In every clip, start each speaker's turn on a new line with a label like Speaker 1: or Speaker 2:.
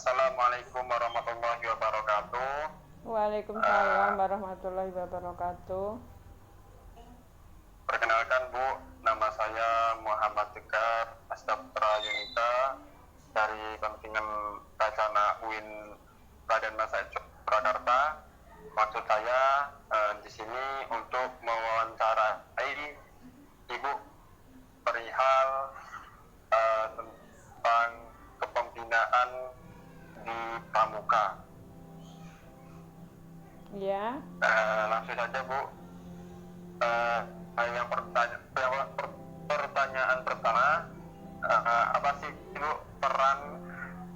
Speaker 1: Assalamualaikum warahmatullahi wabarakatuh.
Speaker 2: Waalaikumsalam warahmatullahi wabarakatuh.
Speaker 1: Perkenalkan Bu, nama saya Muhammad Tegar Astaputra Yunita dari Kontingen Racana UIN Raden Massaid Surakarta. Maksud saya di sini untuk mewawancarai Ibu perihal tentang kepembinaan di Pramuka.
Speaker 2: Ya,
Speaker 1: Langsung saja Bu. Yang pertanyaan pertama, apa sih Ibu peran,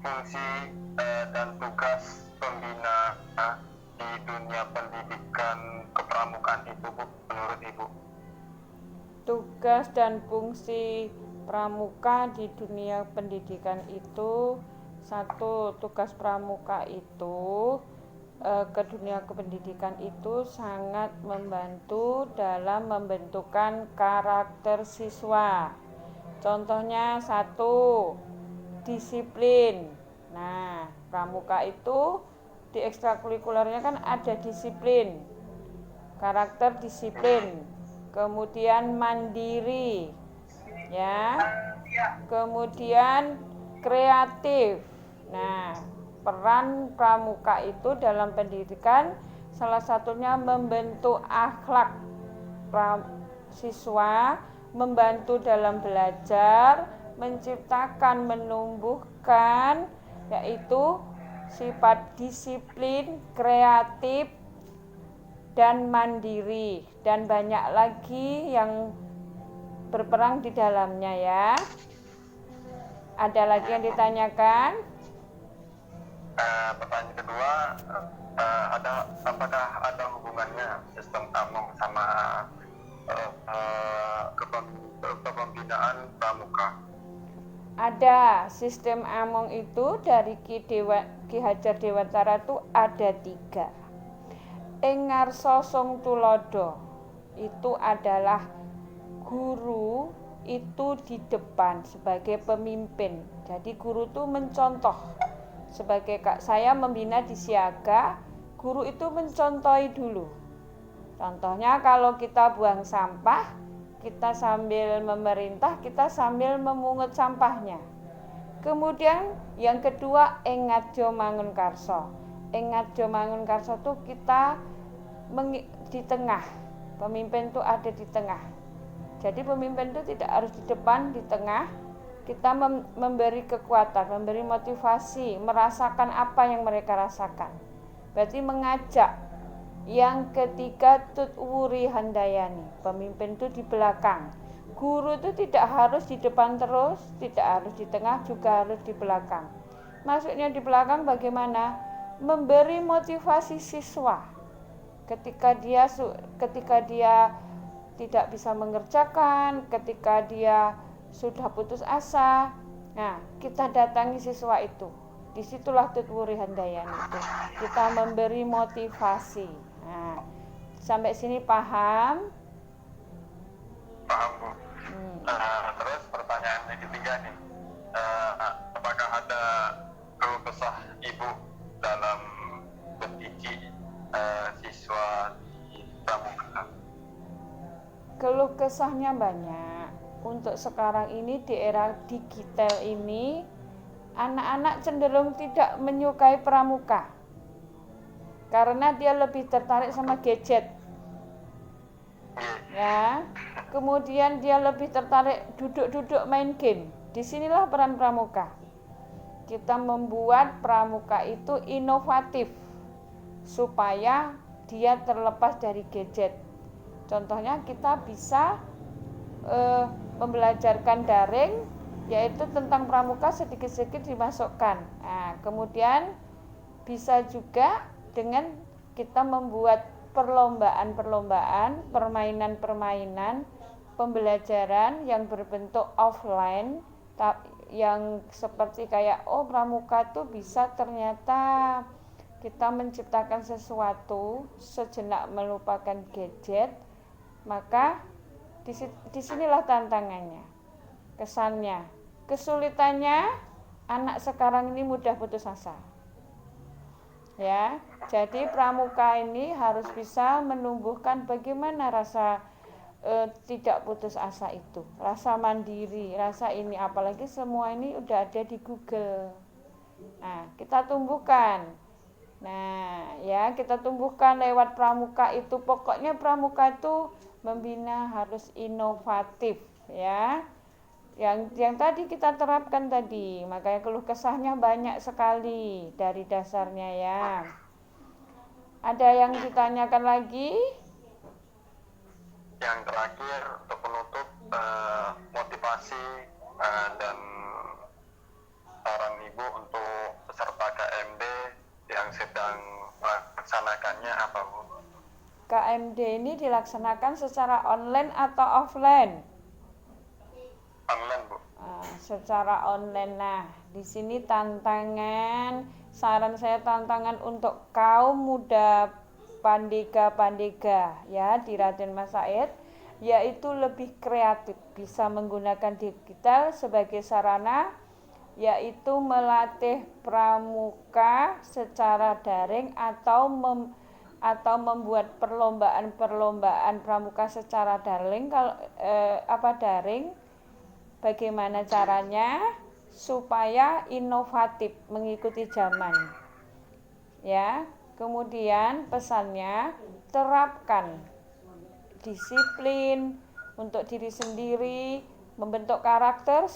Speaker 1: fungsi dan tugas pembina di dunia pendidikan kepramukaan itu Bu, menurut Ibu?
Speaker 2: tugas dan fungsi pramuka di dunia pendidikan itu, satu, tugas pramuka itu ke dunia kependidikan itu sangat membantu dalam membentukan karakter siswa. Contohnya satu, disiplin. Nah, pramuka itu di ekstrakurikulernya kan ada disiplin, karakter disiplin, kemudian mandiri, ya, kemudian kreatif. Nah, peran pramuka itu dalam pendidikan salah satunya membentuk akhlak siswa, membantu dalam belajar, menciptakan, menumbuhkan yaitu sifat disiplin, kreatif, dan mandiri, dan banyak lagi yang berperang di dalamnya ya. Ada lagi yang ditanyakan?
Speaker 1: Pertanyaan kedua, apakah ada hubungannya sistem AMONG sama kepembinaan pramuka?
Speaker 2: Ada. Sistem AMONG itu dari Ki Hajar Dewantara itu ada 3. Ing ngarsa sung tulodo itu adalah guru itu di depan sebagai pemimpin. Jadi guru itu mencontoh. Sebagai saya membina di Siaga, guru itu mencontohi dulu. Contohnya kalau kita buang sampah, kita sambil memerintah, kita sambil memungut sampahnya. Kemudian yang kedua, engadjo mangun karso. Engadjo mangun karso itu kita di tengah. Pemimpin itu ada di tengah. Jadi pemimpin itu tidak harus di depan, di tengah. Kita memberi kekuatan, memberi motivasi, merasakan apa yang mereka rasakan. Berarti mengajak. Yang ketiga, tutwuri handayani. Pemimpin itu di belakang. Guru itu tidak harus di depan terus, tidak harus di tengah, juga harus di belakang. Maksudnya di belakang bagaimana? Memberi motivasi siswa. Ketika dia tidak bisa mengerjakan, ketika dia sudah putus asa, nah kita datangi siswa itu. Disitulah tutwuri handayani itu. Kita memberi motivasi. Nah, sampai sini paham?
Speaker 1: Paham Bu. Terus pertanyaan yang ketiga nih, apakah ada keluh kesah Ibu dalam mendidik siswa di pramuka?
Speaker 2: Keluh kesahnya banyak. Untuk sekarang ini di era digital ini, anak-anak cenderung tidak menyukai pramuka karena dia lebih tertarik sama gadget, ya. Kemudian dia lebih tertarik duduk-duduk main game. Disinilah peran pramuka. Kita membuat pramuka itu inovatif supaya dia terlepas dari gadget. Contohnya kita bisa membelajarkan daring, yaitu tentang pramuka sedikit-sedikit dimasukkan. Nah, kemudian bisa juga dengan kita membuat perlombaan-perlombaan, permainan-permainan, pembelajaran yang berbentuk offline, yang seperti kayak pramuka tuh bisa ternyata kita menciptakan sesuatu, sejenak melupakan gadget. Maka disinilah tantangannya, kesannya, kesulitannya anak sekarang ini mudah putus asa. Ya, jadi pramuka ini harus bisa menumbuhkan bagaimana rasa tidak putus asa itu, rasa mandiri, rasa ini, apalagi semua ini udah ada di Google. Nah, kita tumbuhkan. Nah, ya kita tumbuhkan lewat pramuka itu. Pokoknya pramuka itu membina harus inovatif, ya. Yang tadi kita terapkan tadi, makanya keluh kesahnya banyak sekali dari dasarnya ya. Ada yang ditanyakan lagi?
Speaker 1: Yang terakhir untuk penutup, motivasi dan saran Ibu untuk peserta KMD yang sedang melaksanakannya apa, Bu?
Speaker 2: KMD ini dilaksanakan secara online atau offline?
Speaker 1: Online, Bu.
Speaker 2: Secara online. Nah, di sini tantangan, saran saya tantangan untuk kaum muda pandega ya di Raden Mas Said, yaitu lebih kreatif, bisa menggunakan digital sebagai sarana, yaitu melatih pramuka secara daring atau membuat perlombaan pramuka secara daring. Kalau daring, bagaimana caranya supaya inovatif mengikuti zaman, ya. Kemudian pesannya, terapkan disiplin untuk diri sendiri, membentuk karakter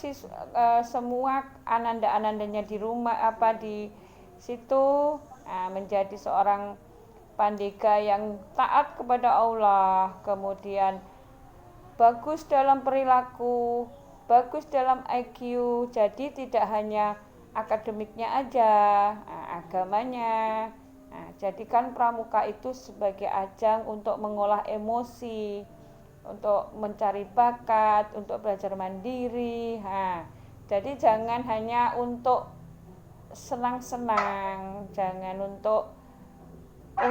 Speaker 2: semua ananda-anandanya di rumah di situ, menjadi seorang pandega yang taat kepada Allah, kemudian bagus dalam perilaku, bagus dalam IQ. Jadi tidak hanya akademiknya aja, agamanya. Jadikan pramuka itu sebagai ajang untuk mengolah emosi, untuk mencari bakat, untuk belajar mandiri. Jadi jangan hanya untuk senang-senang, jangan untuk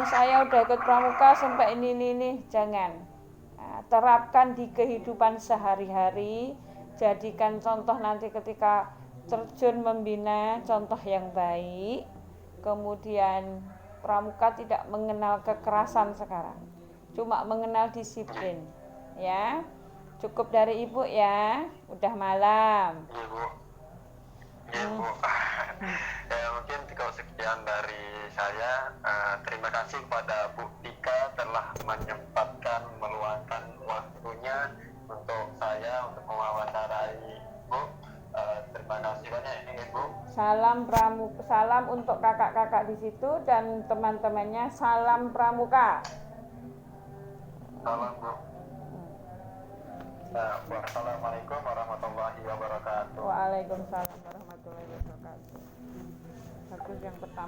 Speaker 2: saya udah ikut pramuka sampai ini, jangan. Terapkan di kehidupan sehari-hari, jadikan contoh nanti ketika terjun membina, contoh yang baik. Kemudian pramuka tidak mengenal kekerasan sekarang, cuma mengenal disiplin, ya. Cukup dari Ibu ya, udah malam.
Speaker 1: Iya, Bu. Iya, Bu. Ya, mungkin kalau sekian dari saya. Terima kasih kepada Bu Tika telah menyempatkan meluangkan waktunya untuk saya untuk mewawancarai Bu. Terima kasih banyak Ibu.
Speaker 2: Salam untuk kakak-kakak di situ dan teman-temannya. Salam pramuka.
Speaker 1: Salam, Bu. Wassalamualaikum warahmatullahi wabarakatuh.
Speaker 2: Waalaikumsalam warahmatullahi wabarakatuh. Bagus yang pertama.